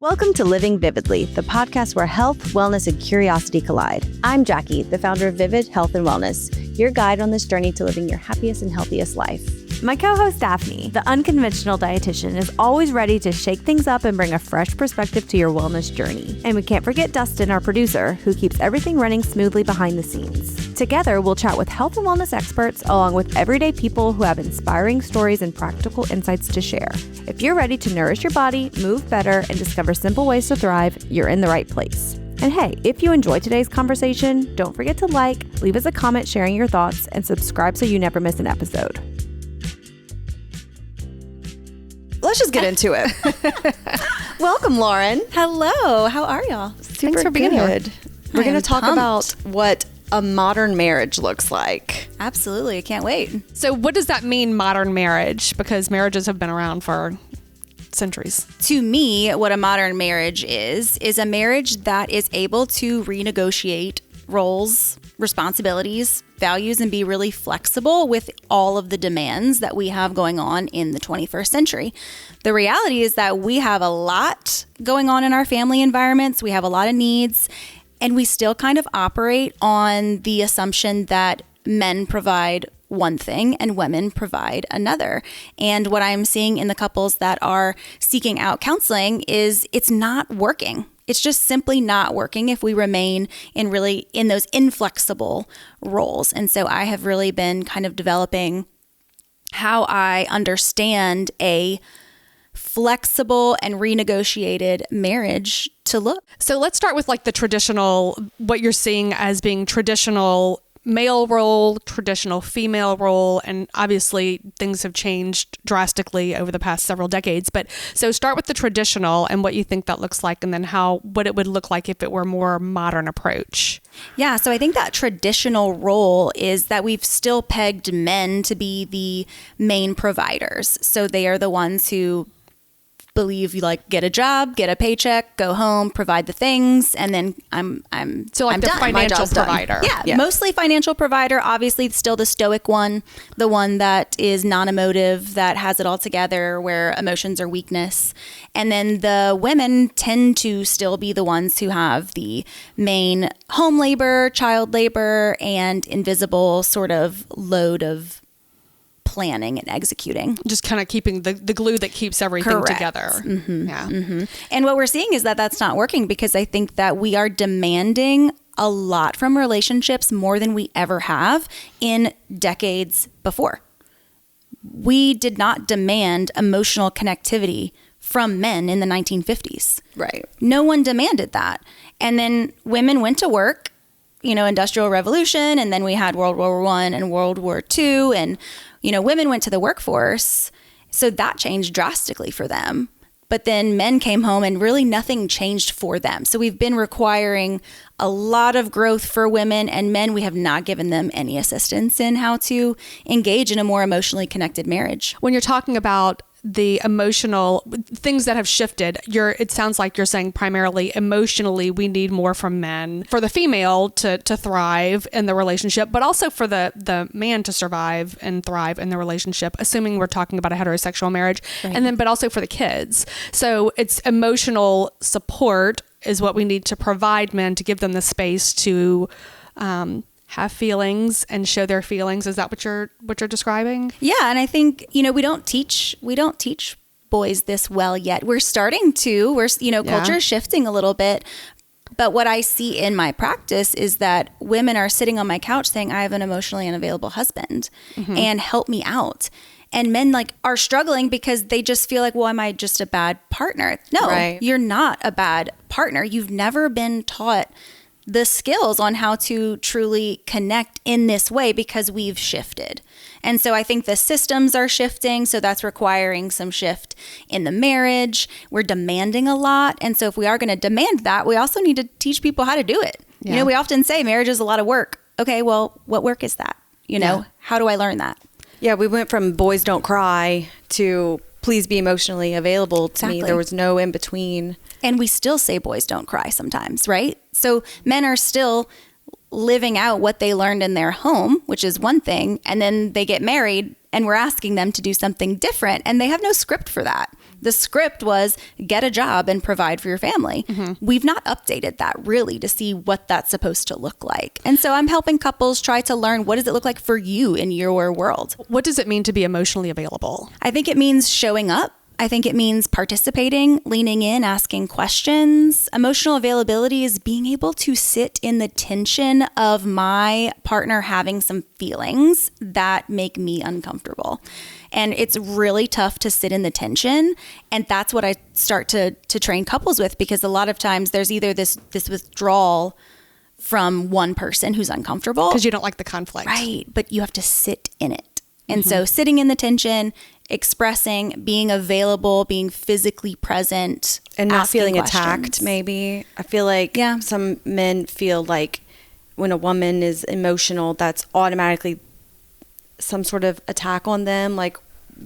Welcome to Living Vividly, the podcast where health, wellness, and curiosity collide. I'm Jackie, the founder of Vivid Health and Wellness, your guide on this journey to living your happiest and healthiest life. My co-host Daphne, the unconventional dietitian, is always ready to shake things up and bring a fresh perspective to your wellness journey. And we can't forget Dustin, our producer, who keeps everything running smoothly behind the scenes. Together, we'll chat with health and wellness experts along with everyday people who have inspiring stories and practical insights to share. If you're ready to nourish your body, move better, and discover simple ways to thrive, you're in the right place. And hey, if you enjoyed today's conversation, don't forget to leave us a comment sharing your thoughts, and subscribe so you never miss an episode. Let's just get into it. Welcome, Lauren. Hello. How are y'all? Thanks for being here. We're going to talk about what a modern marriage looks like. Absolutely. I can't wait. So what does that mean, modern marriage? Because marriages have been around for centuries. To me, what a modern marriage is a marriage that is able to renegotiate roles, responsibilities, values, and be really flexible with all of the demands that we have going on in the 21st century. The reality is that we have a lot going on in our family environments. We have a lot of needs, and we still kind of operate on the assumption that men provide one thing and women provide another. And what I'm seeing in the couples that are seeking out counseling is it's not working. It's just simply not working if we remain in those inflexible roles. And so I have really been kind of developing how I understand a flexible and renegotiated marriage to look. So let's start with like the traditional, what you're seeing as being traditional male role, traditional female role, and obviously things have changed drastically over the past several decades. But so start with the traditional and what you think that looks like, and then what it would look like if it were a more modern approach. Yeah, so I think that traditional role is that we've still pegged men to be the main providers. So they are the ones who believe you get a job, get a paycheck, go home, provide the things, and then I'm the done. financial provider. Yeah, mostly financial provider. Obviously, still the stoic one, the one that is non-emotive, that has it all together, where emotions are weakness. And then the women tend to still be the ones who have the main home labor, child labor, and invisible sort of load of planning and executing. Just kind of keeping the glue that keeps everything Correct. together. Mm-hmm. Yeah. Mm-hmm. And what we're seeing is that that's not working, because I think that we are demanding a lot from relationships, more than we ever have in decades before. We did not demand emotional connectivity from men in the 1950s. Right. No one demanded that. And then women went to work, Industrial Revolution, and then we had World War I and World War II, and women went to the workforce, so that changed drastically for them. But then men came home and really nothing changed for them. So we've been requiring a lot of growth for women, and men, we have not given them any assistance in how to engage in a more emotionally connected marriage. When you're talking about the emotional things that have shifted, it sounds like you're saying primarily emotionally we need more from men for the female to thrive in the relationship, but also for the man to survive and thrive in the relationship, assuming we're talking about a heterosexual marriage. Right. And then but also for the kids. So it's emotional support is what we need to provide men, to give them the space to have feelings and show their feelings. Is that what you're describing? Yeah, and I think we don't teach boys this well yet. We're starting to. Culture is shifting a little bit. But what I see in my practice is that women are sitting on my couch saying, "I have an emotionally unavailable husband, and help me out." And men are struggling because they just feel like, well, am I just a bad partner? No, right. You're not a bad partner. You've never been taught the skills on how to truly connect in this way, because we've shifted. And so I think the systems are shifting. So that's requiring some shift in the marriage. We're demanding a lot. And so if we are going to demand that, we also need to teach people how to do it. Yeah. We often say marriage is a lot of work. Okay, well, what work is that? How do I learn that? Yeah, we went from boys don't cry to please be emotionally available to me. There was no in between. And we still say boys don't cry sometimes, right? So men are still living out what they learned in their home, which is one thing. And then they get married and we're asking them to do something different, and they have no script for that. The script was get a job and provide for your family. We've not updated that really to see what that's supposed to look like. And so I'm helping couples try to learn, what does it look like for you in your world? What does it mean to be emotionally available? I think it means showing up. I think it means participating, leaning in, asking questions. Emotional availability is being able to sit in the tension of my partner having some feelings that make me uncomfortable. And it's really tough to sit in the tension. And that's what I start to train couples with, because a lot of times there's either this withdrawal from one person who's uncomfortable. Because you don't like the conflict. Right. But you have to sit in it. And so sitting in the tension, expressing, being available, being physically present, and not feeling questions. attacked, maybe. I feel like some men feel like when a woman is emotional, that's automatically some sort of attack on them. Like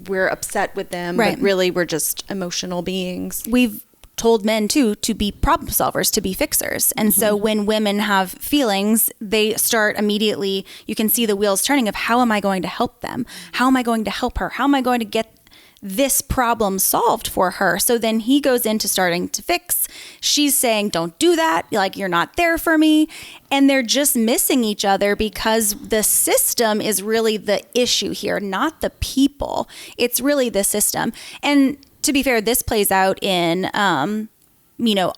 we're upset with them, right. but really we're just emotional beings. We've told men too to be problem solvers, to be fixers. And so when women have feelings, they start immediately, you can see the wheels turning of how am I going to help them? How am I going to help her? How am I going to get this problem solved for her? So then he goes into starting to fix. She's saying, don't do that. Like, you're not there for me. And they're just missing each other because the system is really the issue here, not the people. It's really the system. And to be fair, this plays out in,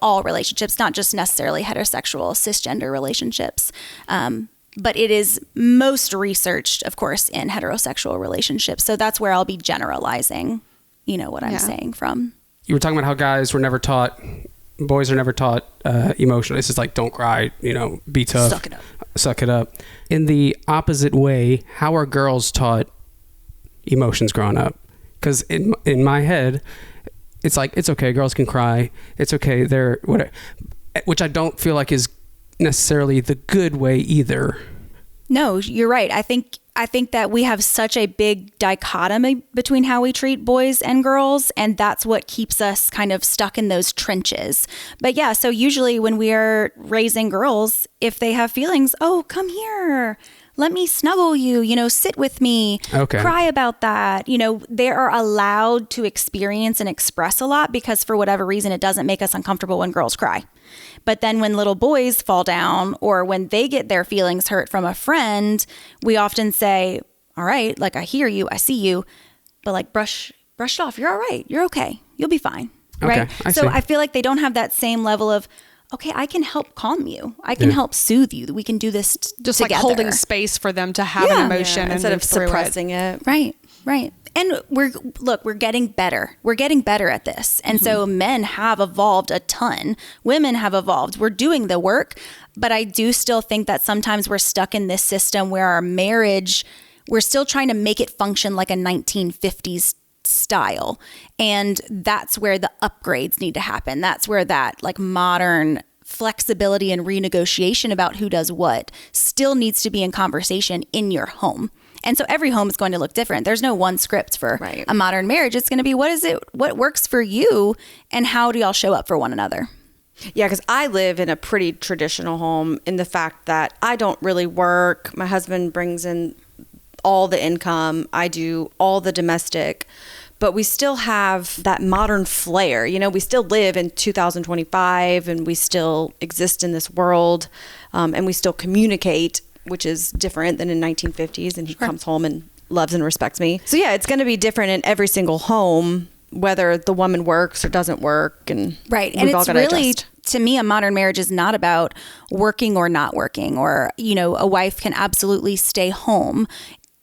all relationships, not just necessarily heterosexual, cisgender relationships. But it is most researched, of course, in heterosexual relationships. So that's where I'll be generalizing, what I'm saying from. You were talking about how boys are never taught emotional. It's just like, don't cry, be tough. Suck it up. In the opposite way, how are girls taught emotions growing up? Because in my head, it's like, it's okay, girls can cry. It's okay, they're whatever. Which I don't feel like is necessarily the good way either. No, you're right. I think that we have such a big dichotomy between how we treat boys and girls, and that's what keeps us kind of stuck in those trenches. But yeah, so usually when we are raising girls, if they have feelings, oh, come here. Let me snuggle you, sit with me, cry about that. They are allowed to experience and express a lot because for whatever reason, it doesn't make us uncomfortable when girls cry. But then when little boys fall down or when they get their feelings hurt from a friend, we often say, all right, like, I hear you, I see you, but like brush it off. You're all right. You're okay. You'll be fine. Right. I feel like they don't have that same level of, okay, I can help calm you. I can help soothe you. We can do this just together. Like holding space for them to have an emotion instead of suppressing it. Right. And we're getting better. We're getting better at this. And so men have evolved a ton. Women have evolved. We're doing the work. But I do still think that sometimes we're stuck in this system where our marriage, we're still trying to make it function like a 1950s style. And that's where the upgrades need to happen. That's where that like modern flexibility and renegotiation about who does what still needs to be in conversation in your home. And so every home is going to look different. There's no one script for a modern marriage. It's going to be, what works for you and how do y'all show up for one another? Yeah, because I live in a pretty traditional home in the fact that I don't really work. My husband brings in all the income. I do all the domestic. But we still have that modern flair. We still live in 2025 and we still exist in this world and we still communicate, which is different than in 1950s. And he comes home and loves and respects me. So yeah, it's going to be different in every single home, whether the woman works or doesn't work. And and it's really, to me, a modern marriage is not about working or not working, or, a wife can absolutely stay home.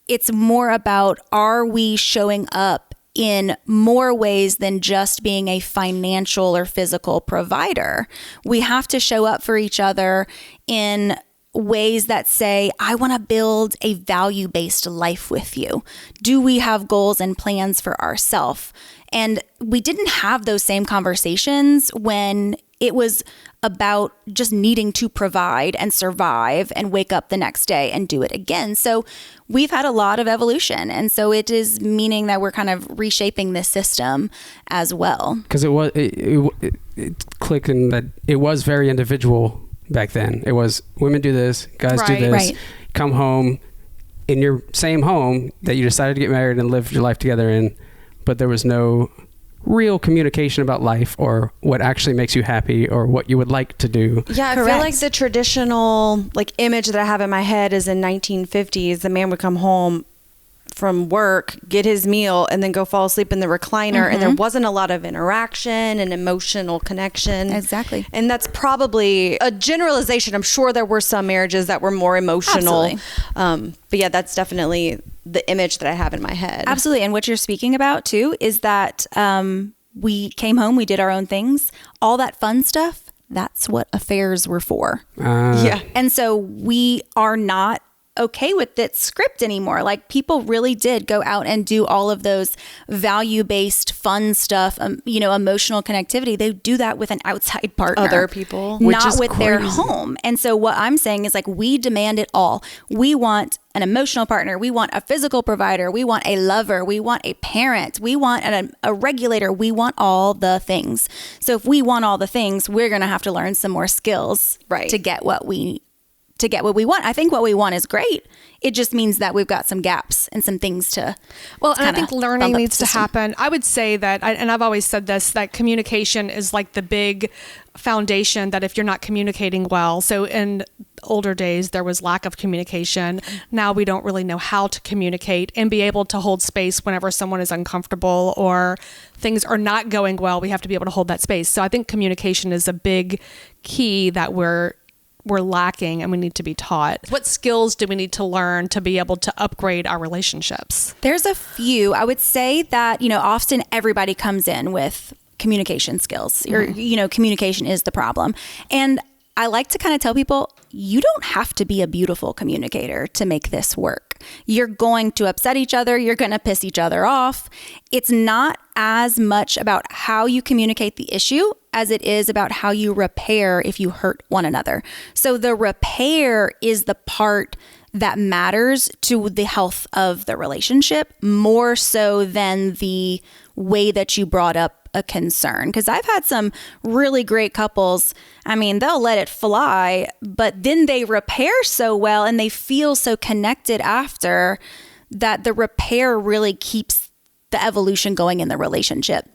It's more about, are we showing up in more ways than just being a financial or physical provider? We have to show up for each other in ways that say, I want to build a value-based life with you. Do we have goals and plans for ourselves? And we didn't have those same conversations when it was about just needing to provide and survive and wake up the next day and do it again. So we've had a lot of evolution. And so it is meaning that we're kind of reshaping this system as well. Because it clicked in that it was very individual back then. It was women do this, guys do this, come home in your same home that you decided to get married and live your life together in, but there was no real communication about life or what actually makes you happy or what you would like to do. Yeah, I feel like the traditional like image that I have in my head is in 1950s, the man would come home from work, get his meal, and then go fall asleep in the recliner. And there wasn't a lot of interaction and emotional connection. Exactly. And that's probably a generalization. I'm sure there were some marriages that were more emotional. But yeah, that's definitely the image that I have in my head. Absolutely. And what you're speaking about too is that we came home, we did our own things, all that fun stuff. That's what affairs were for. Yeah. And so we are not okay with that script anymore. Like, people really did go out and do all of those value-based fun stuff, emotional connectivity. They do that with an outside partner. Other people. Not with their home. And so what I'm saying is, like, we demand it all. We want an emotional partner. We want a physical provider. We want a lover. We want a parent. We want a regulator. We want all the things. So if we want all the things, we're going to have to learn some more skills to get what we want. I think what we want is great. It just means that we've got some gaps and some things to. Well, and I think learning needs to happen. I would say that, and I've always said this, that communication is like the big foundation that if you're not communicating well. So in older days, there was lack of communication. Now we don't really know how to communicate and be able to hold space whenever someone is uncomfortable or things are not going well. We have to be able to hold that space. So I think communication is a big key that we're lacking and we need to be taught. What skills do we need to learn to be able to upgrade our relationships? There's a few. I would say that, often everybody comes in with communication skills or, communication is the problem. And I like to kind of tell people, you don't have to be a beautiful communicator to make this work. You're going to upset each other. You're going to piss each other off. It's not as much about how you communicate the issue as it is about how you repair if you hurt one another. So the repair is the part that matters to the health of the relationship more so than the way that you brought up a concern. Because I've had some really great couples, they'll let it fly, but then they repair so well and they feel so connected after that the repair really keeps the evolution going in the relationship.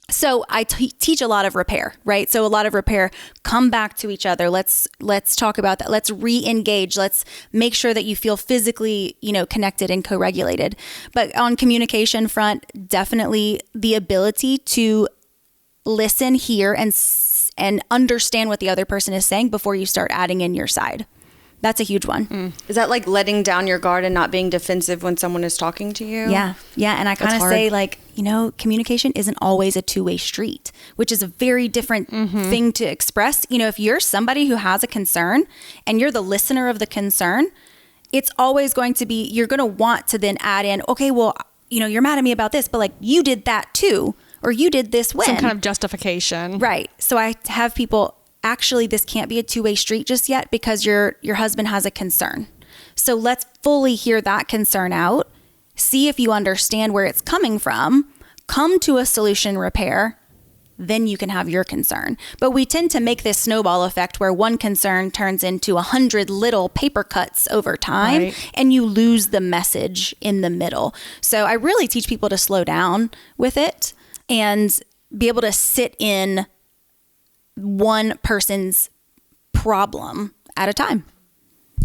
So I teach a lot of repair, right? So a lot of repair, come back to each other. Let's talk about that. Let's re-engage. Let's make sure that you feel physically, connected and co-regulated. But on communication front, definitely the ability to listen, hear, and understand what the other person is saying before you start adding in your side. That's a huge one. Is that like letting down your guard and not being defensive when someone is talking to you? Yeah. And I kind of say communication isn't always a two-way street, which is a very different thing to express. If you're somebody who has a concern and you're the listener of the concern, it's always going to be, you're going to want to then add in, okay, well, you're mad at me about this, but like you did that too, or you did this when. Some kind of justification. Right. So I have people, actually, this can't be a two-way street just yet because your husband has a concern. So let's fully hear that concern out, see if you understand where it's coming from, come to a solution repair, then you can have your concern. But we tend to make this snowball effect where one concern turns into 100 little paper cuts over time, and you lose the message in the middle. So I really teach people to slow down with it and be able to sit in one person's problem at a time.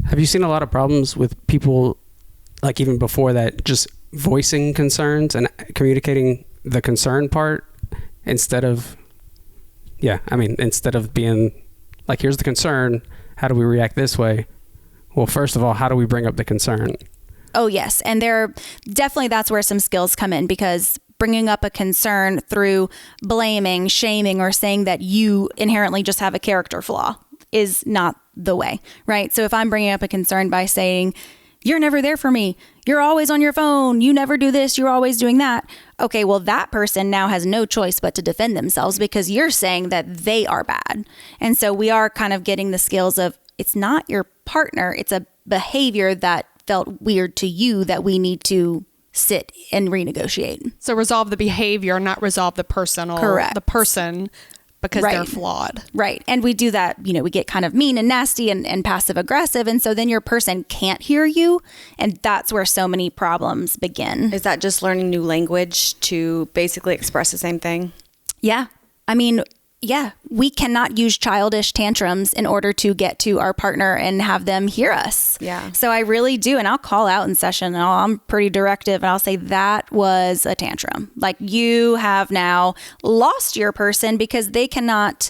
Have you seen a lot of problems with people, like even before that, just voicing concerns and communicating the concern part instead of being like, here's the concern, how do we react this way? Well, first of all, how do we bring up the concern? Oh, yes. And that's where some skills come in, because bringing up a concern through blaming, shaming, or saying that you inherently just have a character flaw is not the way, right? So if I'm bringing up a concern by saying, you're never there for me, you're always on your phone, you never do this, you're always doing that. Okay, well, that person now has no choice but to defend themselves because you're saying that they are bad. And so we are kind of getting the skills of, it's not your partner, it's a behavior that felt weird to you that we need to sit and renegotiate. So resolve the behavior, not resolve the person. Correct. The person, because Right. they're flawed. Right. And we do that, we get kind of mean and nasty and passive aggressive. And so then your person can't hear you. And that's where so many problems begin. Is that just learning new language to basically express the same thing? Yeah. I mean, yeah, we cannot use childish tantrums in order to get to our partner and have them hear us. Yeah. So I really do. And I'll call out in session and I'm pretty directive and I'll say that was a tantrum. Like you have now lost your person because they cannot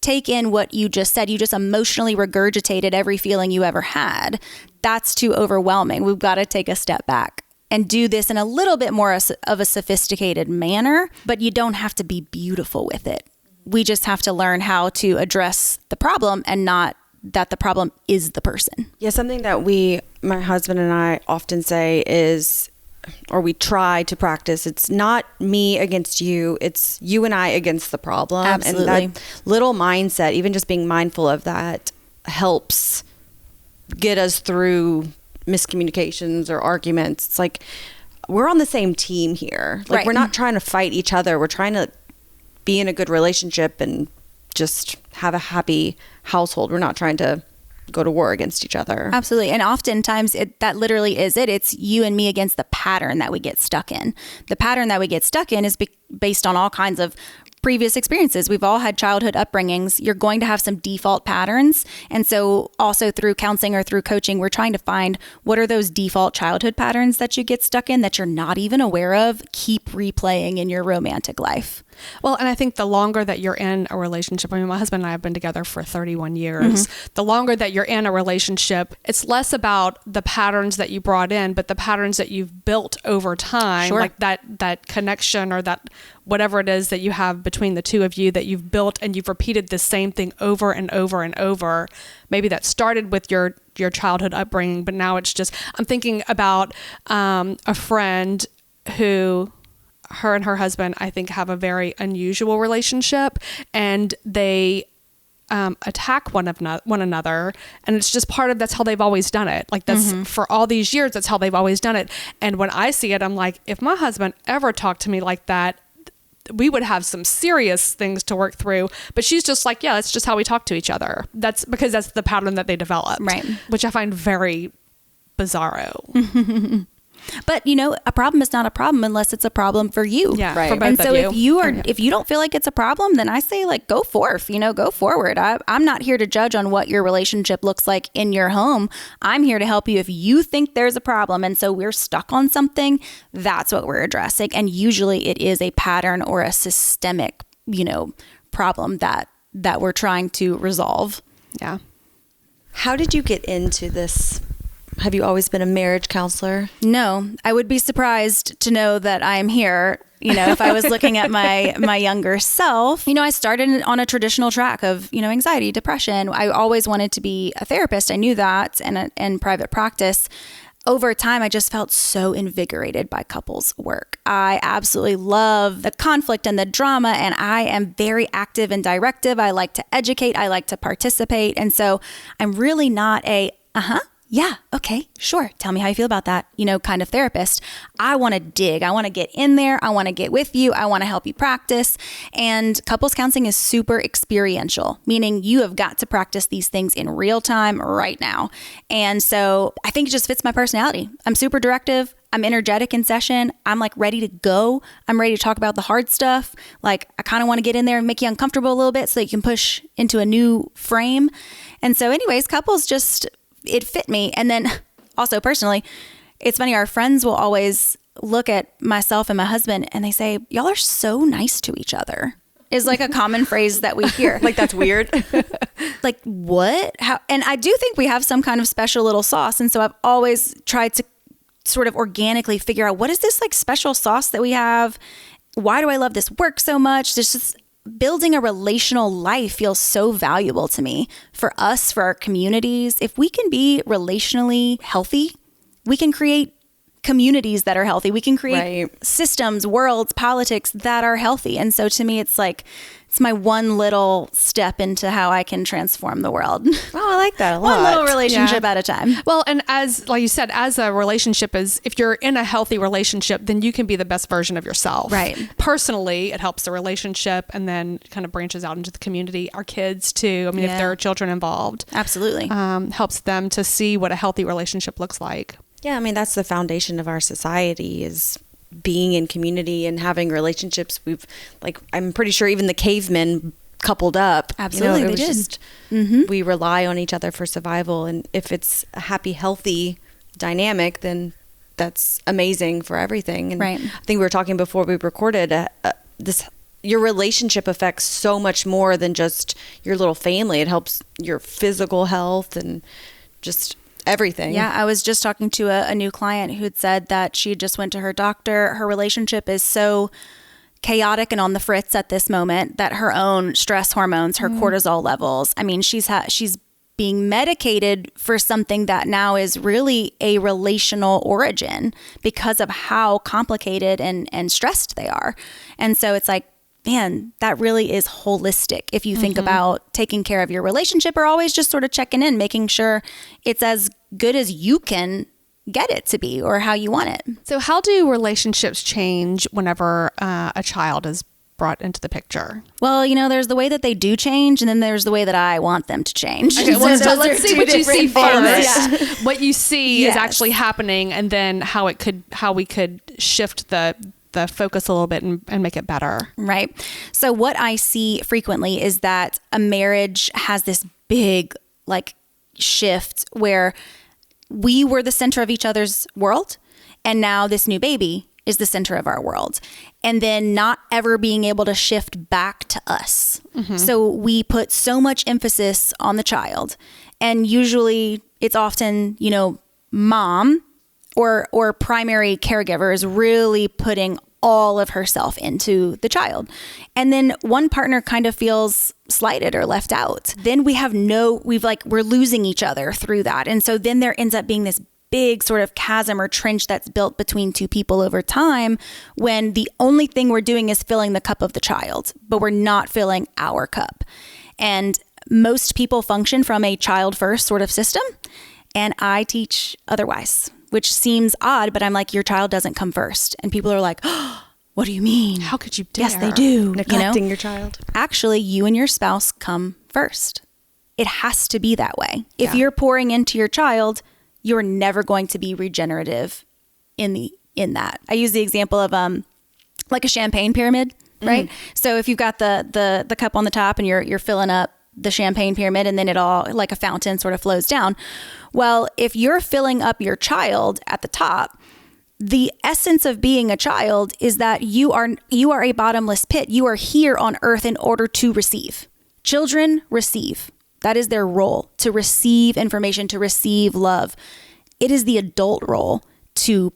take in what you just said. You just emotionally regurgitated every feeling you ever had. That's too overwhelming. We've got to take a step back and do this in a little bit more of a sophisticated manner, but you don't have to be beautiful with it. We just have to learn how to address the problem and not that the problem is the person. Yeah, something that my husband and I often say is, or we try to practice, it's not me against you, it's you and I against the problem. Absolutely. And that little mindset, even just being mindful of that, helps get us through miscommunications or arguments. It's like we're on the same team here. Like Right. we're not trying to fight each other. We're trying to be in a good relationship and just have a happy household. We're not trying to go to war against each other. Absolutely. And oftentimes that literally is it. It's you and me against the pattern that we get stuck in. The pattern that we get stuck in is based on all kinds of previous experiences. We've all had childhood upbringings. You're going to have some default patterns. And so also through counseling or through coaching, we're trying to find what are those default childhood patterns that you get stuck in that you're not even aware of, keep replaying in your romantic life. Well, and I think the longer that you're in a relationship, I mean, my husband and I have been together for 31 years. The longer that you're in a relationship, it's less about the patterns that you brought in, but the patterns that you've built over time, Sure. like that connection or that whatever it is that you have between the two of you that you've built and you've repeated the same thing over and over and over. Maybe that started with your childhood upbringing, but now it's just, I'm thinking about a friend who, her and her husband, I think, have a very unusual relationship, and they attack one another, and it's just part of that's how they've always done it. Like that's for all these years, that's how they've always done it. And when I see it, I'm like, if my husband ever talked to me like that, we would have some serious things to work through. But she's just like, yeah, that's just how we talk to each other. That's because that's the pattern that they developed, Right. which I find very bizarro. But a problem is not a problem unless it's a problem for you. Yeah, Right. for both And so of you. if you don't feel like it's a problem, then I say like go forth, go forward. I'm not here to judge on what your relationship looks like in your home. I'm here to help you if you think there's a problem. And so we're stuck on something, that's what we're addressing. And usually it is a pattern or a systemic, problem that we're trying to resolve. Yeah. How did you get into this? Have you always been a marriage counselor? No, I would be surprised to know that I'm here. If I was looking at my younger self, I started on a traditional track of, anxiety, depression. I always wanted to be a therapist. I knew that and private practice. Over time, I just felt so invigorated by couples work. I absolutely love the conflict and the drama, and I am very active and directive. I like to educate. I like to participate. And so I'm really not yeah, okay, sure. Tell me how you feel about that, kind of therapist. I want to dig. I want to get in there. I want to get with you. I want to help you practice. And couples counseling is super experiential, meaning you have got to practice these things in real time right now. And so I think it just fits my personality. I'm super directive. I'm energetic in session. I'm like ready to go. I'm ready to talk about the hard stuff. Like I kind of want to get in there and make you uncomfortable a little bit so that you can push into a new frame. And so anyways, couples just... it fit me. And then also personally, it's funny, our friends will always look at myself and my husband and they say, y'all are so nice to each other, is like a common phrase that we hear. Like, that's weird. Like, what? How? And I do think we have some kind of special little sauce. And so I've always tried to sort of organically figure out what is this like special sauce that we have? Why do I love this work so much? There's just building a relational life feels so valuable to me for us, for our communities. If we can be relationally healthy, we can create communities that are healthy. We can create Right. systems, worlds, politics that are healthy. And so to me, it's like, it's my one little step into how I can transform the world. Oh, I like that a lot. One little relationship at a time. Well, and as, like you said, as a relationship is, if you're in a healthy relationship, then you can be the best version of yourself. Right. Personally, it helps the relationship and then kind of branches out into the community. Our kids too. I mean, if Yeah. there are children involved, Absolutely. helps them to see what a healthy relationship looks like. Yeah, I mean, that's the foundation of our society is being in community and having relationships. I'm pretty sure even the cavemen coupled up. Absolutely, it they was did. just, we rely on each other for survival. And if it's a happy, healthy dynamic, then that's amazing for everything. And Right. I think we were talking before we recorded your relationship affects so much more than just your little family. It helps your physical health and just everything. Yeah, I was just talking to a new client who had said that she just went to her doctor. Her relationship is so chaotic and on the fritz at this moment that her own stress hormones, her cortisol levels, I mean, she's being medicated for something that now is really a relational origin because of how complicated and stressed they are. And so it's like, man, that really is holistic. If you think about taking care of your relationship or always just sort of checking in, making sure it's as good as you can get it to be or how you want it. So how do relationships change whenever a child is brought into the picture? Well, there's the way that they do change, and then there's the way that I want them to change. Okay, well, So so those let's are see two what you see different first. things. Yeah. What you see Yes. is actually happening, and then how we could shift the focus a little bit and make it better. Right. So what I see frequently is that a marriage has this big shift where we were the center of each other's world, and now this new baby is the center of our world, and then not ever being able to shift back to us. So we put so much emphasis on the child, and usually it's often, mom or primary caregiver is really putting all of herself into the child. And then one partner kind of feels slighted or left out. Then we're losing each other through that. And so then there ends up being this big sort of chasm or trench that's built between two people over time when the only thing we're doing is filling the cup of the child, but we're not filling our cup. And most people function from a child first sort of system. And I teach otherwise, which seems odd, but I'm like, your child doesn't come first. And people are like, oh, what do you mean? How could you dare? Yes, they do. Neglecting your child. Actually, you and your spouse come first. It has to be that way. If you're pouring into your child, you're never going to be regenerative in that. I use the example of like a champagne pyramid, right? So if you've got the cup on the top and you're filling up the champagne pyramid, and then it all like a fountain sort of flows down. Well, if you're filling up your child at the top, the essence of being a child is that you are a bottomless pit. You are here on earth in order to receive. Children receive. That is their role, to receive information, to receive love. It is the adult role to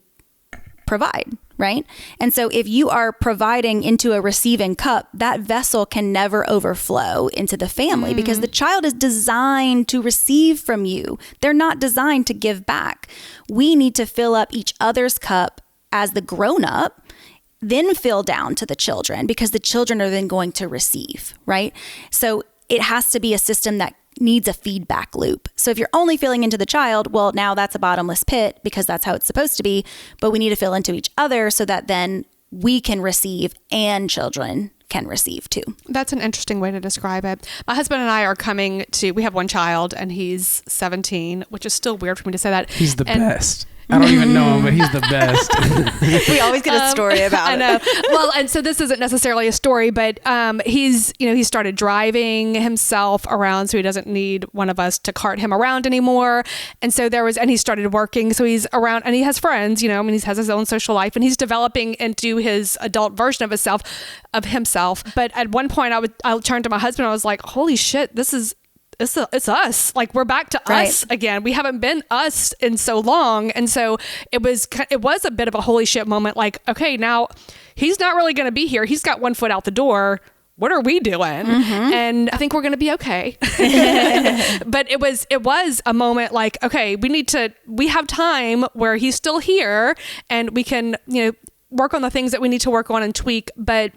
provide, right? And so if you are providing into a receiving cup, that vessel can never overflow into the family because the child is designed to receive from you. They're not designed to give back. We need to fill up each other's cup as the grown-up, then fill down to the children because the children are then going to receive, right? So it has to be a system that needs a feedback loop. So if you're only filling into the child, well, now that's a bottomless pit because that's how it's supposed to be. But we need to fill into each other so that then we can receive and children can receive too. That's an interesting way to describe it. My husband and I we have one child and he's 17, which is still weird for me to say that. He's the best. I don't even know him, but he's the best. We always get a story about I know. Well, and so this isn't necessarily a story, but he started driving himself around, so he doesn't need one of us to cart him around anymore. And so and he started working, so he's around, and he has friends, he has his own social life, and he's developing into his adult version of himself. But at one point, I turned to my husband, I was like, "Holy shit, it's us. Like, we're back to us again. We haven't been us in so long." And so it was a bit of a holy shit moment. Like, okay, now he's not really going to be here. He's got one foot out the door. what are we doing? And I think we're going to be okay. But it was a moment like, okay, we have time where he's still here and we can, work on the things that we need to work on and tweak, but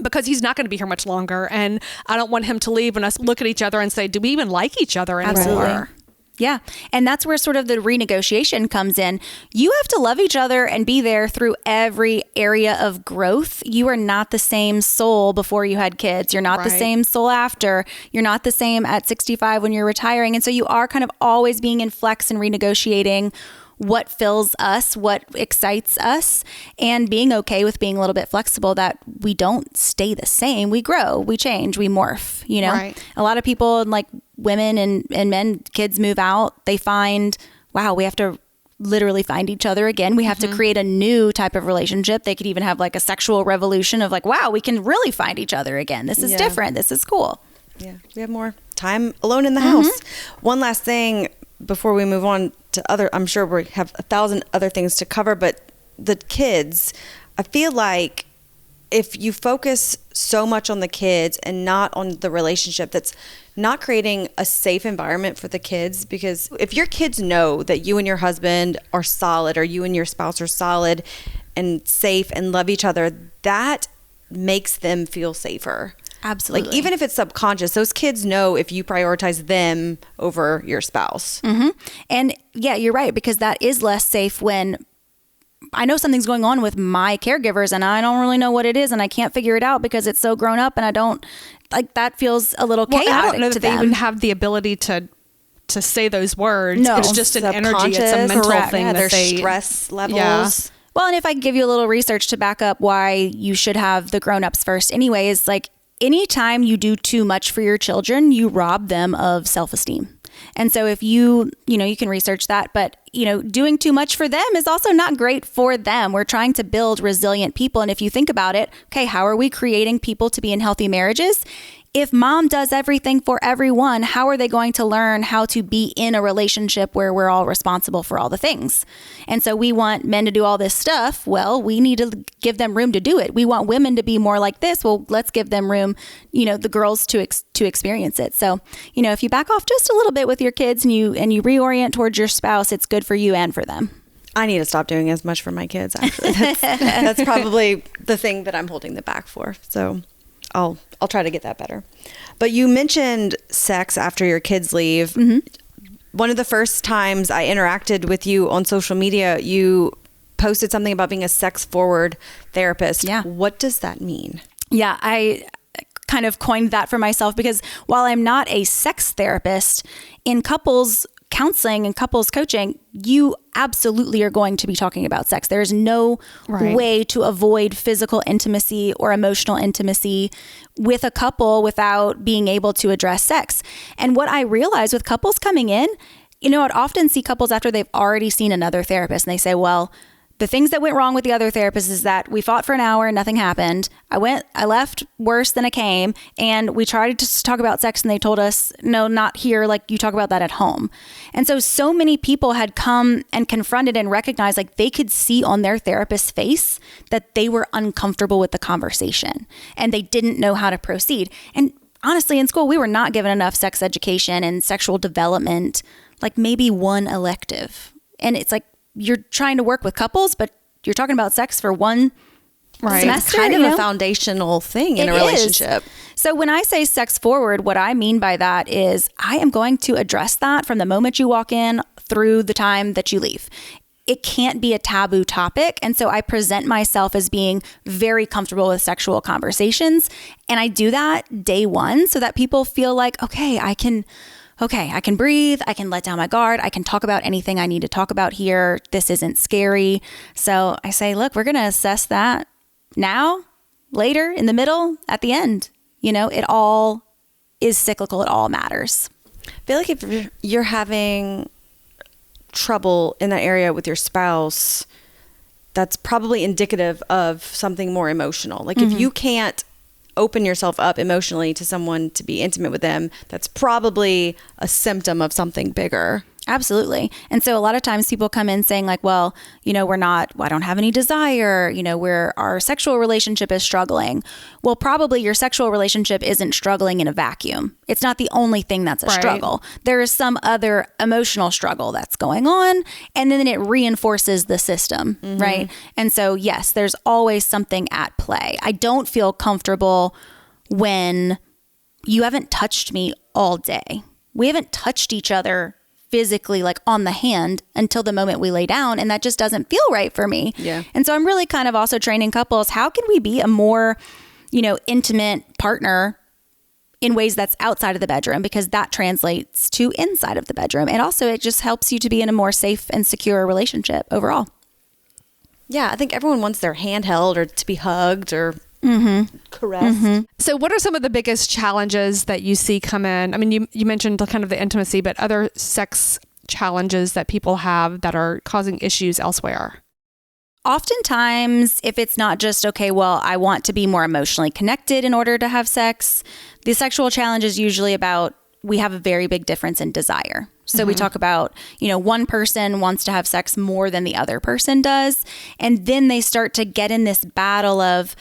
because he's not going to be here much longer. And I don't want him to leave and us look at each other and say, do we even like each other anymore? Absolutely. Yeah. And that's where sort of the renegotiation comes in. You have to love each other and be there through every area of growth. You are not the same soul before you had kids. You're not the same soul after. You're not the same at 65 when you're retiring. And so you are kind of always being in flex and renegotiating what fills us, what excites us, and being okay with being a little bit flexible, that we don't stay the same. We grow, we change, we morph, Right. A lot of people, like women and men, kids move out, they find, wow, we have to literally find each other again. We have to create a new type of relationship. They could even have like a sexual revolution of like, wow, we can really find each other again. This is different. This is cool. Yeah. We have more time alone in the house. One last thing before we move on to other, I'm sure we have 1,000 other things to cover, but the kids, I feel like if you focus so much on the kids and not on the relationship, that's not creating a safe environment for the kids. Because if your kids know that you and your husband are solid, or you and your spouse are solid and safe and love each other, that makes them feel safer. Absolutely. Like, even if it's subconscious, those kids know if you prioritize them over your spouse. And yeah, you're right, because that is less safe when I know something's going on with my caregivers and I don't really know what it is and I can't figure it out because it's so grown up and I don't, like, that feels a little chaotic. I don't know to that they them. even have the ability to say those words. No. It's just an energy. It's a mental thing Yeah, that their they stress levels. Yeah. Well, and if I give you a little research to back up why you should have the grown-ups first anyway, is like, anytime you do too much for your children, you rob them of self-esteem. And so if you can research that, but, doing too much for them is also not great for them. We're trying to build resilient people. And if you think about it, okay, how are we creating people to be in healthy marriages? If mom does everything for everyone, how are they going to learn how to be in a relationship where we're all responsible for all the things? And so we want men to do all this stuff. Well, we need to give them room to do it. We want women to be more like this. Well, let's give them room, the girls to experience it. So, if you back off just a little bit with your kids and you reorient towards your spouse, it's good for you and for them. I need to stop doing as much for my kids, actually. That's probably the thing that I'm holding them back for. So I'll try to get that better. But you mentioned sex after your kids leave. One of the first times I interacted with you on social media, you posted something about being a sex-forward therapist. Yeah. What does that mean? Yeah, I kind of coined that for myself because while I'm not a sex therapist, in couples counseling and couples coaching, you absolutely are going to be talking about sex. There's no way to avoid physical intimacy or emotional intimacy with a couple without being able to address sex. And what I realized with couples coming in, I'd often see couples after they've already seen another therapist and they say, well, the things that went wrong with the other therapist is that we fought for an hour and nothing happened. I left worse than I came, and we tried to talk about sex and they told us, no, not here. Like, you talk about that at home. And so many people had come and confronted and recognized, like, they could see on their therapist's face that they were uncomfortable with the conversation and they didn't know how to proceed. And honestly, in school, we were not given enough sex education and sexual development, like maybe one elective. And it's like, you're trying to work with couples, but you're talking about sex for one semester. It's kind of a foundational thing in a relationship. So when I say sex forward, what I mean by that is I am going to address that from the moment you walk in through the time that you leave. It can't be a taboo topic. And so I present myself as being very comfortable with sexual conversations. And I do that day one so that people feel like, okay, I can breathe. I can let down my guard. I can talk about anything I need to talk about here. This isn't scary. So I say, look, we're going to assess that now, later, in the middle, at the end. It all is cyclical. It all matters. I feel like if you're having trouble in that area with your spouse, that's probably indicative of something more emotional. Like, if you can't open yourself up emotionally to someone to be intimate with them, that's probably a symptom of something bigger. Absolutely. And so a lot of times people come in saying like, well, I don't have any desire, our sexual relationship is struggling. Well, probably your sexual relationship isn't struggling in a vacuum. It's not the only thing that's a struggle. There is some other emotional struggle that's going on, and then it reinforces the system, right? And so, yes, there's always something at play. I don't feel comfortable when you haven't touched me all day. We haven't touched each other physically, like on the hand, until the moment we lay down, and that just doesn't feel right for me. Yeah. And so I'm really kind of also training couples, how can we be a more, intimate partner in ways that's outside of the bedroom, because that translates to inside of the bedroom. And also it just helps you to be in a more safe and secure relationship overall. Yeah, I think everyone wants their hand held or to be hugged or caressed. So what are some of the biggest challenges that you see come in? I mean, you mentioned kind of the intimacy, but other sex challenges that people have that are causing issues elsewhere? Oftentimes, if it's not just, okay, well, I want to be more emotionally connected in order to have sex, the sexual challenge is usually about, we have a very big difference in desire. So we talk about, one person wants to have sex more than the other person does. And then they start to get in this battle of,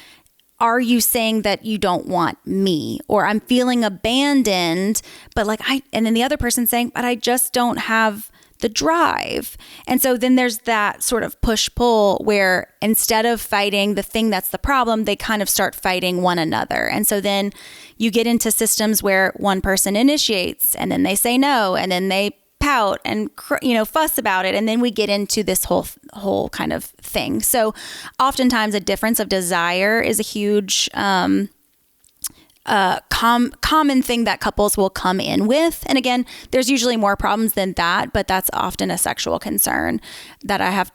are you saying that you don't want me, or I'm feeling abandoned, but and then the other person saying, but I just don't have the drive. And so then there's that sort of push pull where instead of fighting the thing that's the problem, they kind of start fighting one another. And so then you get into systems where one person initiates and then they say no, and then they pout and fuss about it, and then we get into this whole kind of thing. So oftentimes a difference of desire is a huge common thing that couples will come in with. And again, there's usually more problems than that, but that's often a sexual concern that I have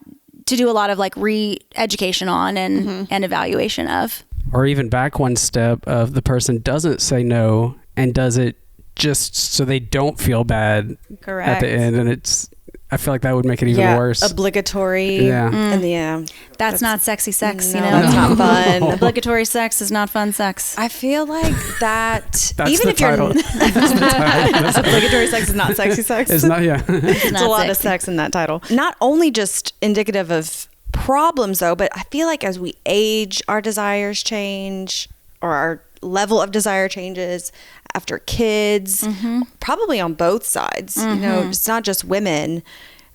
to do a lot of re-education on and evaluation of. Or even back one step of the person doesn't say no and does it just so they don't feel bad at the end. And I feel like that would make it even worse. Obligatory. Yeah. And that's not sexy sex, no, that's not fun. Obligatory sex is not fun sex. I feel like that, That's even the if you're title. obligatory sex is not sexy sex. It's not, It's a lot of sex in that title. Not only just indicative of problems though, but I feel like as we age, our desires change, or our level of desire changes after kids, probably on both sides. It's not just women.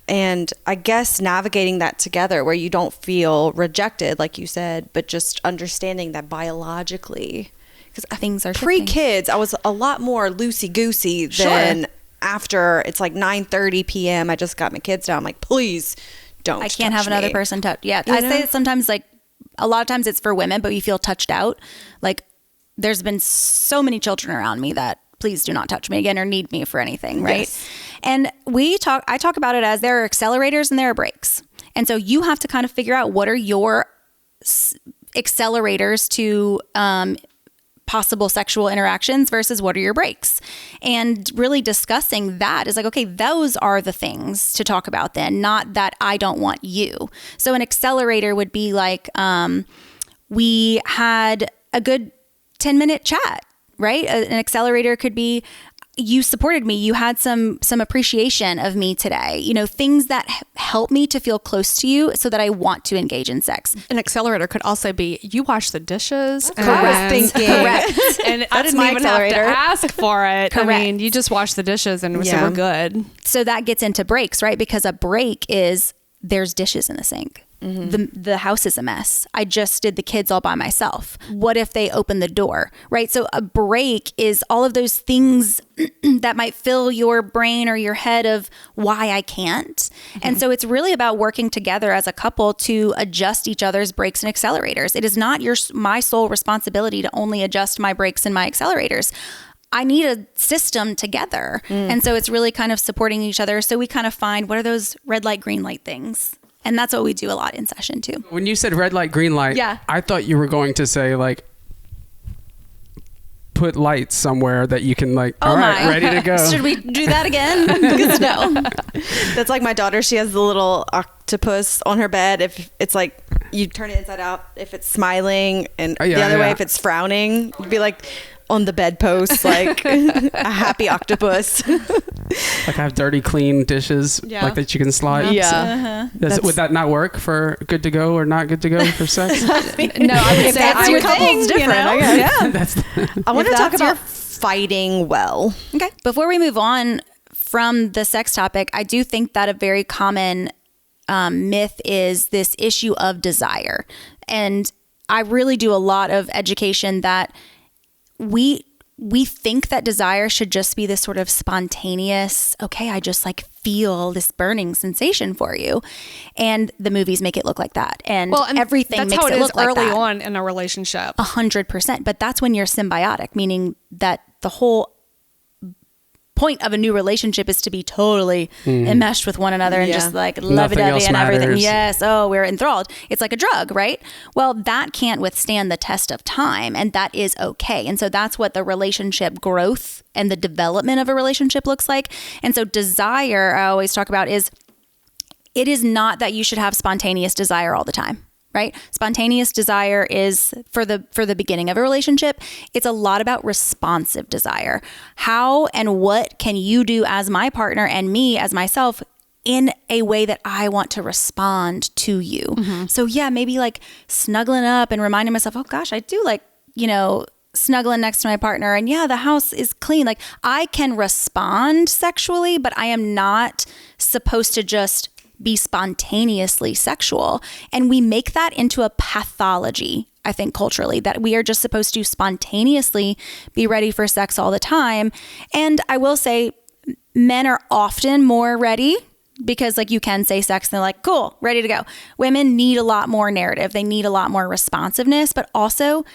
And I guess navigating that together where you don't feel rejected, like you said, but just understanding that biologically, because things are pre-kids, I was a lot more loosey-goosey than after it's 9:30 p.m. I just got my kids down. I'm like, please don't. I can't have another person touch. Yeah, I say that sometimes, a lot of times it's for women, but you feel touched out. There's been so many children around me that please do not touch me again or need me for anything, right? Yes. And I talk about it as there are accelerators and there are brakes. And so you have to kind of figure out what are your accelerators to possible sexual interactions versus what are your brakes. And really discussing that is okay, those are the things to talk about then, not that I don't want you. So an accelerator would be we had a good 10-minute chat, right? An accelerator could be, you supported me. You had some appreciation of me today. Things that help me to feel close to you so that I want to engage in sex. An accelerator could also be, you wash the dishes. Correct. And I didn't even have to ask for it. Correct. I mean, you just wash the dishes and so we're good. So that gets into breaks, right? Because a break is, there's dishes in the sink. The house is a mess. I just did the kids all by myself. What if they open the door, right? So a break is all of those things that might fill your brain or your head of why I can't. And so it's really about working together as a couple to adjust each other's brakes and accelerators. It is not my sole responsibility to only adjust my brakes and my accelerators. I need a system together. And so it's really kind of supporting each other. So we kind of find, what are those red light, green light things? And that's what we do a lot in session too. When you said red light, green light, I thought you were going to say put lights somewhere that you can ready to go. Should we do that again? Because no. That's like my daughter. She has the little octopus on her bed. If it's you turn it inside out, if it's smiling, and the other way, if it's frowning, you'd be like, on the bedpost, like a happy octopus. Like have dirty, clean dishes like that you can slide. Yeah. Would that not work for good to go or not good to go for sex? No, I would say that's your thing, different. you know? I guess. Yeah. I want to talk that's your- about fighting well. Okay. Before we move on from the sex topic, I do think that a very common myth is this issue of desire. And I really do a lot of education that we think that desire should just be this sort of spontaneous, okay, I just like feel this burning sensation for you. And the movies make it look like that. And everything that's makes how it look like early that. on in a relationship. 100%. But that's when you're symbiotic, meaning that the whole point of a new relationship is to be totally enmeshed with one another and just like lovey-dovey and everything. Matters. Yes. Oh, we're enthralled. It's like a drug, right? Well, that can't withstand the test of time, and that is okay. And so that's what the relationship growth and the development of a relationship looks like. And so desire, I always talk about, is it is not that you should have spontaneous desire all the time. Right? Spontaneous desire is for the beginning of a relationship. It's a lot about responsive desire. How and what can you do as my partner and me as myself in a way that I want to respond to you? Mm-hmm. So yeah, maybe like snuggling up and reminding myself, oh gosh, I do like, snuggling next to my partner, and yeah, the house is clean. Like I can respond sexually, but I am not supposed to just be spontaneously sexual. And we make that into a pathology, I think, culturally, that we are just supposed to spontaneously be ready for sex all the time. And I will say men are often more ready because like you can say sex and they're like, cool, ready to go. Women need a lot more narrative. They need a lot more responsiveness, but also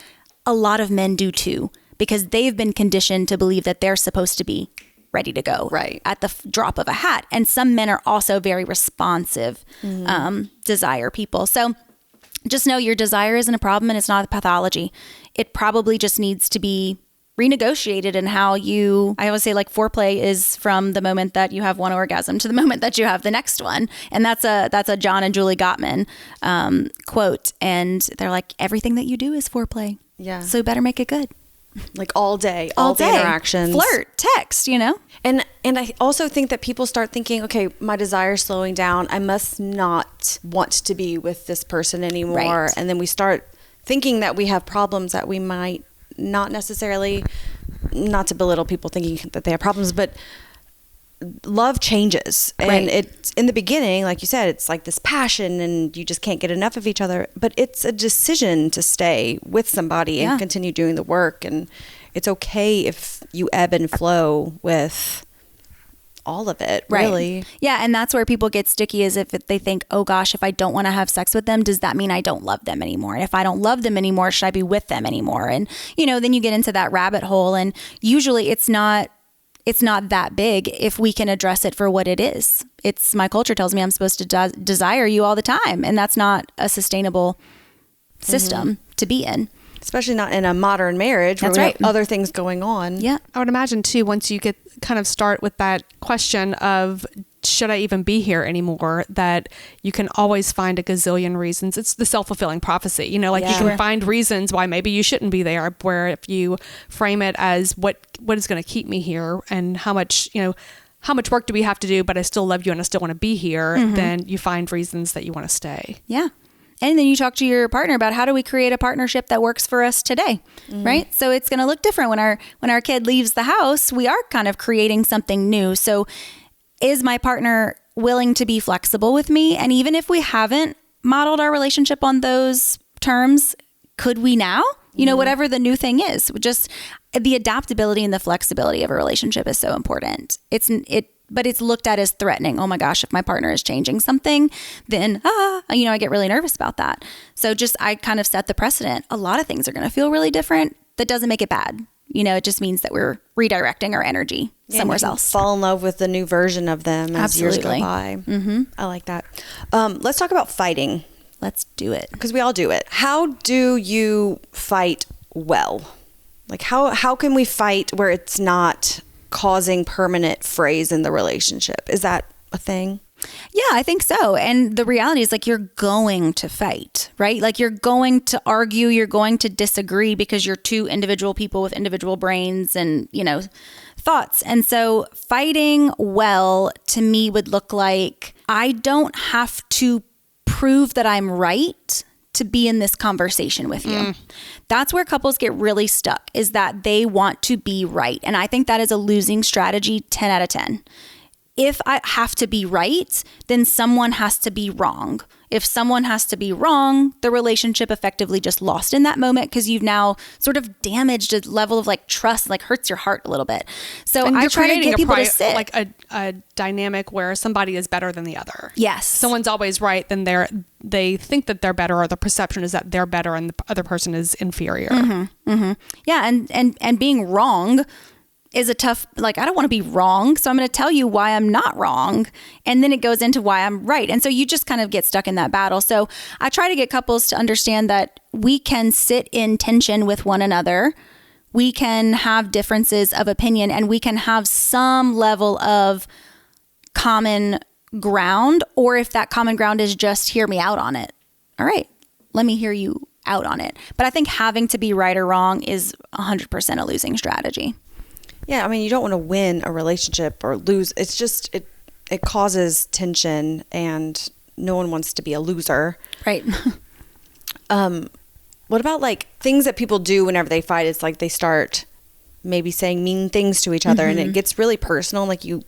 a lot of men do too, because they've been conditioned to believe that they're supposed to be ready to go at the drop of a hat. And some men are also very responsive, desire people. So just know your desire isn't a problem and it's not a pathology. It probably just needs to be renegotiated in how I always say like foreplay is from the moment that you have one orgasm to the moment that you have the next one. And that's a John and Julie Gottman quote. And they're like, everything that you do is foreplay. Yeah. So you better make it good. Like all day, all the day. interactions, flirt, text, And I also think that people start thinking, okay, my desire is slowing down. I must not want to be with this person anymore. Right. And then we start thinking that we have problems that we might not necessarily, not to belittle people thinking that they have problems, but love changes. And it's in the beginning, like you said, it's like this passion and you just can't get enough of each other, but it's a decision to stay with somebody and continue doing the work. And it's okay if you ebb and flow with all of it, really. Yeah. And that's where people get sticky, is if they think, oh gosh, if I don't want to have sex with them, does that mean I don't love them anymore? And if I don't love them anymore, should I be with them anymore? And, then you get into that rabbit hole, and usually it's not that big if we can address it for what it is. It's my culture tells me I'm supposed to desire you all the time. And that's not a sustainable system to be in. Especially not in a modern marriage where we have other things going on. Yeah. I would imagine too, once you start with that question of, should I even be here anymore, that you can always find a gazillion reasons. It's the self-fulfilling prophecy, you can find reasons why maybe you shouldn't be there, where if you frame it as what is going to keep me here and how much work do we have to do, but I still love you and I still want to be here, then you find reasons that you want to stay. Yeah. And then you talk to your partner about, how do we create a partnership that works for us today, right? So it's going to look different when our kid leaves the house. We are kind of creating something new. So is my partner willing to be flexible with me? And even if we haven't modeled our relationship on those terms, could we now? Whatever the new thing is. Just the adaptability and the flexibility of a relationship is so important. But it's looked at as threatening. Oh my gosh, if my partner is changing something, then, I get really nervous about that. So I kind of set the precedent. A lot of things are going to feel really different. That doesn't make it bad. It just means that we're redirecting our energy somewhere else. Fall in love with the new version of them as years go by. Mm-hmm. I like that. Let's talk about fighting. Let's do it. Because we all do it. How do you fight well? Like how can we fight where it's not causing permanent frays in the relationship? Is that a thing? Yeah, I think so. And the reality is, like, you're going to fight, right? Like, you're going to argue, you're going to disagree because you're two individual people with individual brains and, thoughts. And so fighting well to me would look like I don't have to prove that I'm right to be in this conversation with you. That's where couples get really stuck, is that they want to be right. And I think that is a losing strategy 10 out of 10. If I have to be right, then someone has to be wrong. If someone has to be wrong, the relationship effectively just lost in that moment because you've now sort of damaged a level of like trust, like hurts your heart a little bit. So I try to get people to sit. Like a dynamic where somebody is better than the other. Yes. Someone's always right, then they think that they're better, or the perception is that they're better and the other person is inferior. Yeah, and being wrong is a tough, like, I don't want to be wrong, so I'm going to tell you why I'm not wrong. And then it goes into why I'm right. And so you just kind of get stuck in that battle. So I try to get couples to understand that we can sit in tension with one another. We can have differences of opinion, and we can have some level of common ground. Or if that common ground is just hear me out on it. All right, let me hear you out on it. But I think having to be right or wrong is 100% a losing strategy. Yeah, I mean, you don't want to win a relationship or lose. It's just, it causes tension, and no one wants to be a loser. Right. What about like things that people do whenever they fight? It's like they start maybe saying mean things to each other, and it gets really personal, like you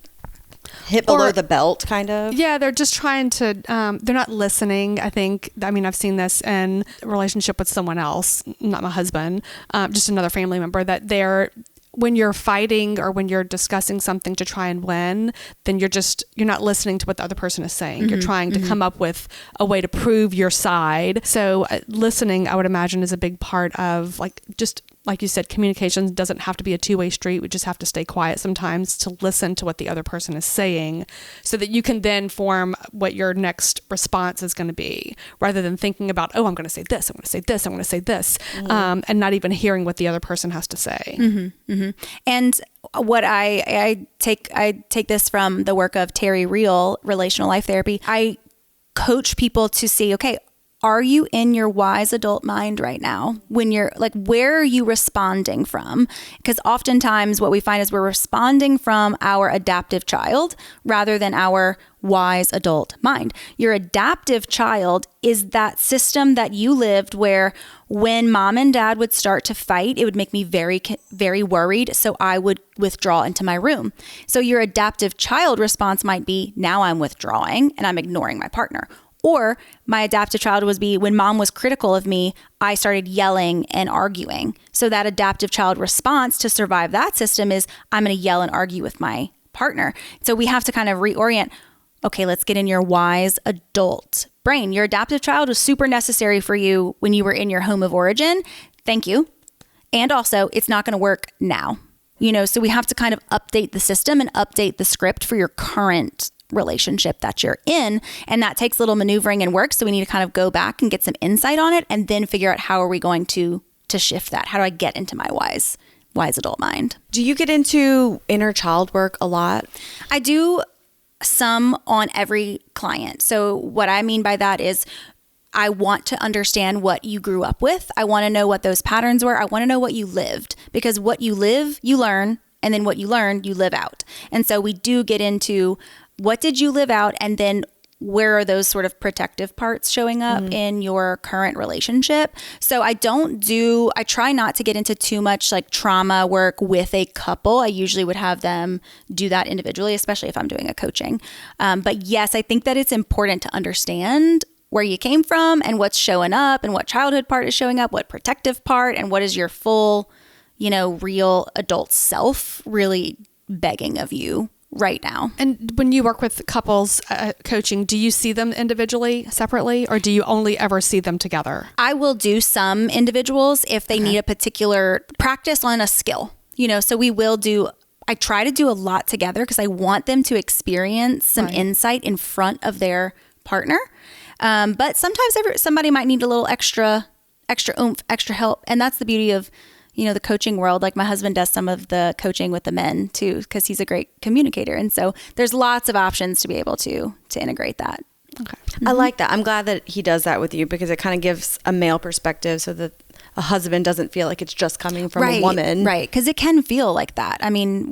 hit below the belt kind of. Yeah, they're just trying to, they're not listening. I mean, I've seen this in a relationship with someone else, not my husband, just another family member, that when you're fighting or when you're discussing something to try and win, then you're not listening to what the other person is saying. You're trying to come up with a way to prove your side. So listening, I would imagine, is a big part of, like, just like you said, communication doesn't have to be a two-way street. We just have to stay quiet sometimes to listen to what the other person is saying, so that you can then form what your next response is going to be, rather than thinking about, oh, I'm going to say this, I'm going to say this, I'm going to say this, and not even hearing what the other person has to say. And what I take this from the work of Terry Real, relational life therapy. I coach people to see, okay, are you in your wise adult mind right now? When you're like, where are you responding from? Because oftentimes what we find is we're responding from our adaptive child rather than our wise adult mind. Your adaptive child is that system that you lived where when mom and dad would start to fight, it would make me very, very worried. So I would withdraw into my room. So your adaptive child response might be, now I'm withdrawing and I'm ignoring my partner. Or my adaptive child would be, when mom was critical of me, I started yelling and arguing. So that adaptive child response to survive that system is, I'm going to yell and argue with my partner. So we have to kind of reorient. Okay, let's get in your wise adult brain. Your adaptive child was super necessary for you when you were in your home of origin. Thank you. And also, it's not going to work now. So we have to kind of update the system and update the script for your current relationship that you're in. And that takes a little maneuvering and work. So we need to kind of go back and get some insight on it, and then figure out how are we going to shift that? How do I get into my wise adult mind? Do you get into inner child work a lot? I do some on every client. So what I mean by that is, I want to understand what you grew up with. I want to know what those patterns were. I want to know what you lived, because what you live, you learn. And then what you learn, you live out. And so we do get into what did you live out, and then where are those sort of protective parts showing up in your current relationship. So I try not to get into too much like trauma work with a couple. I usually would have them do that individually, especially if I'm doing a coaching. But yes, I think that it's important to understand where you came from and what's showing up, and what childhood part is showing up, what protective part, and what is your full, real adult self really begging of you right now. And when you work with couples coaching, do you see them individually, separately, or do you only ever see them together? I will do some individuals if they need a particular practice on a skill, so I try to do a lot together because I want them to experience some insight in front of their partner. But sometimes somebody might need a little extra oomph, extra help. And that's the beauty of the coaching world. Like my husband does some of the coaching with the men too, because he's a great communicator. And so there's lots of options to be able to integrate that. Okay. I like that. I'm glad that he does that with you, because it kind of gives a male perspective so that a husband doesn't feel like it's just coming from a woman. Right. Because it can feel like that. I mean,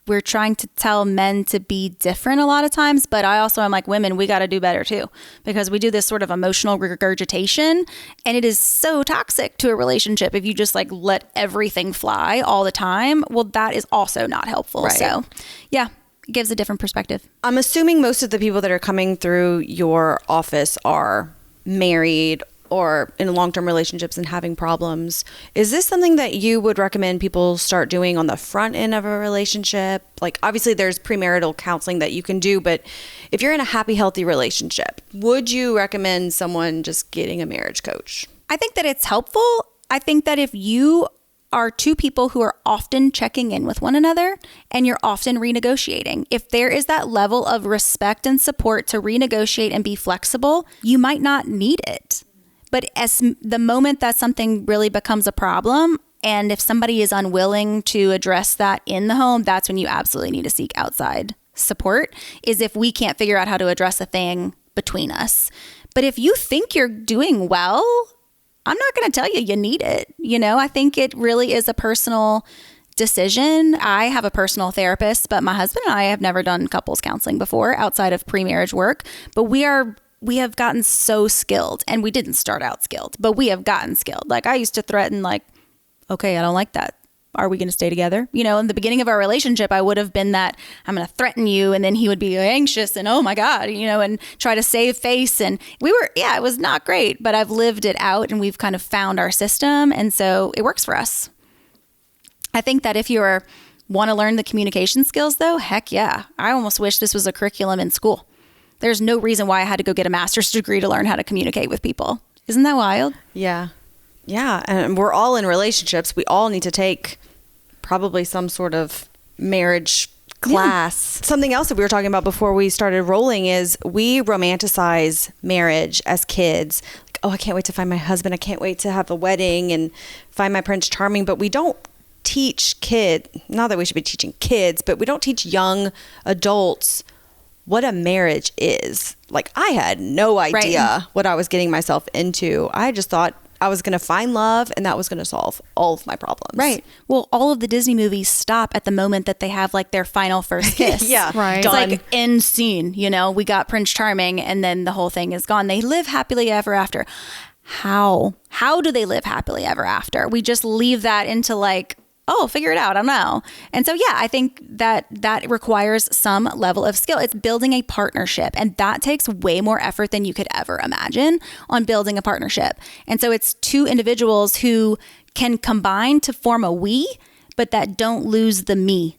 we're trying to tell men to be different a lot of times, but I also am like, women, we got to do better too, because we do this sort of emotional regurgitation, and it is so toxic to a relationship if you just like let everything fly all the time. Well, that is also not helpful. Right. So yeah, it gives a different perspective. I'm assuming most of the people that are coming through your office are married or in long-term relationships and having problems. Is this something that you would recommend people start doing on the front end of a relationship? Like, obviously there's premarital counseling that you can do, but if you're in a happy, healthy relationship, would you recommend someone just getting a marriage coach? I think that it's helpful. I think that if you are two people who are often checking in with one another and you're often renegotiating, if there is that level of respect and support to renegotiate and be flexible, you might not need it. But as the moment that something really becomes a problem, and if somebody is unwilling to address that in the home, that's when you absolutely need to seek outside support, is if we can't figure out how to address a thing between us. But if you think you're doing well, I'm not going to tell you need it. I think it really is a personal decision. I have a personal therapist, but my husband and I have never done couples counseling before outside of pre-marriage work. But we have gotten so skilled, and we didn't start out skilled, but we have gotten skilled. Like I used to threaten like, okay, I don't like that. Are we going to stay together? In the beginning of our relationship, I would have been that I'm going to threaten you. And then he would be anxious and, oh my God, and try to save face. And it was not great, but I've lived it out and we've kind of found our system. And so it works for us. I think that if you want to learn the communication skills though, heck yeah. I almost wish this was a curriculum in school. There's no reason why I had to go get a master's degree to learn how to communicate with people. Isn't that wild? Yeah. Yeah. And we're all in relationships. We all need to take probably some sort of marriage class. Yeah. Something else that we were talking about before we started rolling is we romanticize marriage as kids. Like, oh, I can't wait to find my husband. I can't wait to have a wedding and find my Prince Charming. But we don't teach not that we should be teaching kids, but we don't teach young adults what a marriage is. Like, I had no idea what I was getting myself into. I just thought I was going to find love and that was going to solve all of my problems. Right. Well, all of the Disney movies stop at the moment that they have like their final first kiss. Yeah. Right. It's like end scene, we got Prince Charming and then the whole thing is gone. They live happily ever after. How do they live happily ever after? We just leave that into like, oh, figure it out. I don't know. And so, yeah, I think that requires some level of skill. It's building a partnership, and that takes way more effort than you could ever imagine on building a partnership. And so it's two individuals who can combine to form a we, but that don't lose the me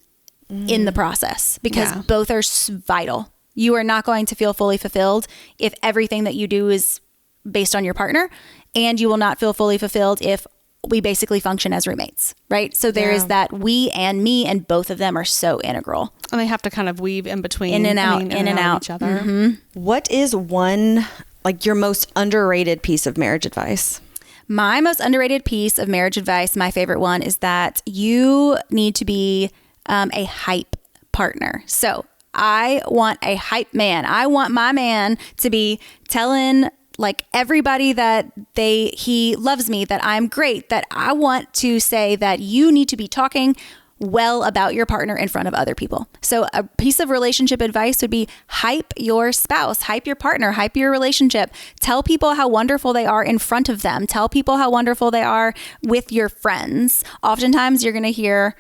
in the process, because both are vital. You are not going to feel fully fulfilled if everything that you do is based on your partner, and you will not feel fully fulfilled if we basically function as roommates, right? So there is that we and me, and both of them are so integral. And they have to kind of weave in between. In and out each other. Mm-hmm. What is one, like your most underrated piece of marriage advice? My most underrated piece of marriage advice, my favorite one, is that you need to be a hype partner. So I want a hype man. I want my man to be telling like everybody that he loves me, that I'm great, that I want to say that you need to be talking well about your partner in front of other people. So a piece of relationship advice would be hype your spouse, hype your partner, hype your relationship. Tell people how wonderful they are in front of them. Tell people how wonderful they are with your friends. Oftentimes you're going to hear,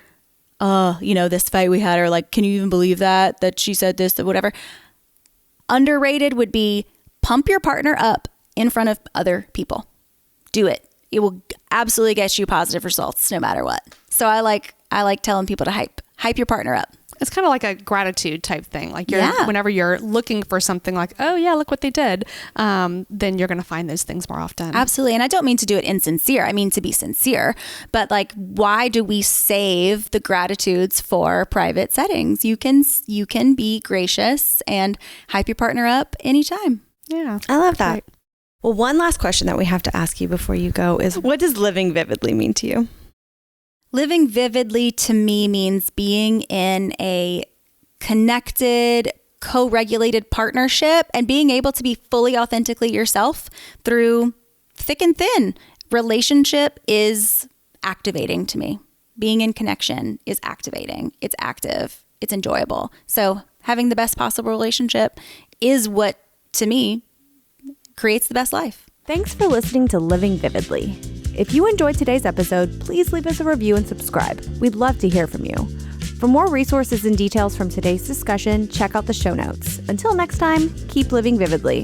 this fight we had, or like, can you even believe that she said this, or whatever. Underrated would be pump your partner up in front of other people. Do it. It will absolutely get you positive results no matter what. So I like telling people to hype your partner up. It's kind of like a gratitude type thing. Like whenever you're looking for something like, oh yeah, look what they did, then you're going to find those things more often. Absolutely. And I don't mean to do it insincere. I mean to be sincere. But like, why do we save the gratitudes for private settings? You can be gracious and hype your partner up anytime. Yeah. I love that. Right. Well, one last question that we have to ask you before you go is, what does living vividly mean to you? Living vividly to me means being in a connected, co-regulated partnership and being able to be fully authentically yourself through thick and thin. Relationship is activating to me. Being in connection is activating. It's active. It's enjoyable. So having the best possible relationship is what, to me, creates the best life. Thanks for listening to Living Vividly. If you enjoyed today's episode, please leave us a review and subscribe. We'd love to hear from you. For more resources and details from today's discussion, check out the show notes. Until next time, keep living vividly.